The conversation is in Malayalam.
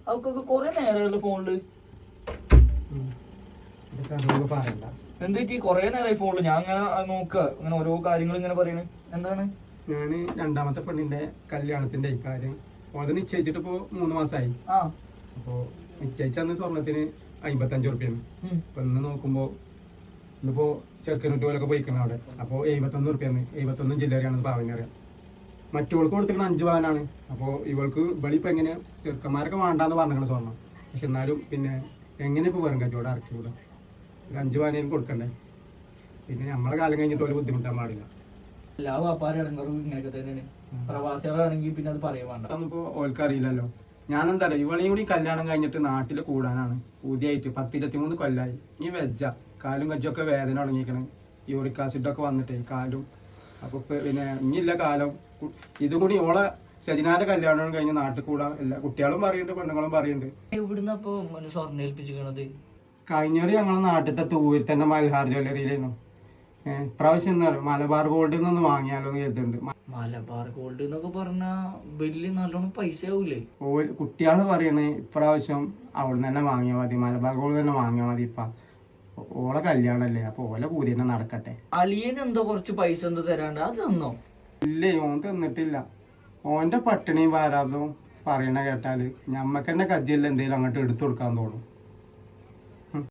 അവക്കൊക്കെ കൊറേ നേരമല്ലോ ഫോണില്. പറയണ്ട എന്തൊക്കെ കൊറേ നേരമായി ഫോണില്. ഞാൻ അങ്ങനെ നോക്ക ഇങ്ങനെ ഓരോ കാര്യങ്ങൾ ഇങ്ങനെ പറയണേ. എന്താണ്? ഞാന് രണ്ടാമത്തെ പെണ്ണിന്റെ കല്യാണത്തിന്റെ കാര്യം ഓളത് നിശ്ചയിച്ചിട്ട് ഇപ്പോ 3 മാസമായി. അപ്പൊ നിശ്ചയിച്ചന്ന് സ്വർണത്തിന് 55 ഉറുപ്പ്യാണ്. അപ്പൊ ഇന്ന് നോക്കുമ്പോ ഇന്നിപ്പോ ചെറുക്കനൂറ്റ് പോലൊക്കെ പോയിക്കണം അവിടെ. അപ്പൊ 71 ഉറുപ്പ്യാണ്. 71 ജില്ലറിയാണെന്ന് പാവനറിയാം. മറ്റോൾക്ക് കൊടുത്തിരിക്കണ 5 പവനാണ്. അപ്പൊ ഇവൾക്ക് ഇവളിപ്പോ എങ്ങനെ ചെറുക്കന്മാരൊക്കെ വേണ്ടാന്ന് പറഞ്ഞിരിക്കണ സ്വർണം. പക്ഷെ എന്നാലും പിന്നെ എങ്ങനെ ഇപ്പൊ വെറും കച്ചവടം ഇറക്കിക്കൂടെ? ഒരു 5 പവനേലും കൊടുക്കണ്ടേ? പിന്നെ നമ്മളെ കാലം കഴിഞ്ഞിട്ട് ഒരു ബുദ്ധിമുട്ടാൻ പാടില്ല. എല്ലാ വ്യാപാരം ഇടങ്ങറും ഇങ്ങനെയൊക്കെ തന്നെയാണ്. പ്രവാസികളാണെങ്കിൽ പിന്നെ അത് പറയാൻ വേണ്ട. അതൊന്നിപ്പോ ഓൾക്ക് അറിയില്ലല്ലോ. ഞാനെന്താ പറയാ, ഇവളെയും കൂടി കല്യാണം കഴിഞ്ഞിട്ട് നാട്ടിൽ കൂടാനാണ് പുതിയായിട്ട്. 10-23 കൊല്ലായി. ഈ വെജ്ജ കാലും കജ്ജൊക്കെ വേദന തുടങ്ങിയിരിക്കണേ. യൂറിക് ആസിഡൊക്കെ വന്നിട്ടേ കാലും. അപ്പൊ പിന്നെ ഇനിയില്ല കാലം. ഇതും കൂടി ഓളെ സജിനാന്റെ കല്യാണം കഴിഞ്ഞ് നാട്ടിൽ കൂടാൻ എല്ലാ കുട്ടികളും പറയുന്നുണ്ട്, പെണ്ണുങ്ങളും പറയുന്നുണ്ട്. എവിടുന്ന ഇപ്പൊ സ്വർണ്ണം ഏൽപ്പിച്ചിരിക്കണത്? കഴിഞ്ഞൊരു ഞങ്ങളെ നാട്ടിലത്തെ തൂവിൽ തന്നെ മൽഹാർ ജ്വല്ലറിയിലായിരുന്നു. പ്രാവശ്യം എന്താ പറയുക, മലബാർ ഗോൾഡിൽ നിന്ന് വാങ്ങിയാലോ എന്ന് കരുതുന്നുണ്ട്. മലബാർ ഗോൾഡ് എന്നൊക്കെ പറഞ്ഞാ വലിയ നല്ലോണം പൈസ ആവൂലേ? കുട്ടികള് പറയണേ ഇപ്രാവശ്യം അവിടെ നിന്ന് തന്നെ വാങ്ങിയാൽ മതി, മലബാർ ഗോൾഡ് തന്നെ വാങ്ങിയാൽ മതി. ഇപ്പൊ ഓളെ കല്യാണല്ലേ, അപ്പൊ ഓലെ പൂതി തന്നെ നടക്കട്ടെ. അളിയന് എന്തോ കുറച്ച് പൈസ എന്തോ തരാണ്ട്, അത് തന്നോ? ഇല്ലേ, ഓൻ തന്നിട്ടില്ല. ഓന്റെ പട്ടിണിയും വാരാതും പറയണ കേട്ടാല് ഞമ്മക്ക് തന്നെ കജ്ജില്ല എന്തെങ്കിലും അങ്ങോട്ട് എടുത്തു കൊടുക്കാൻ തോന്നും.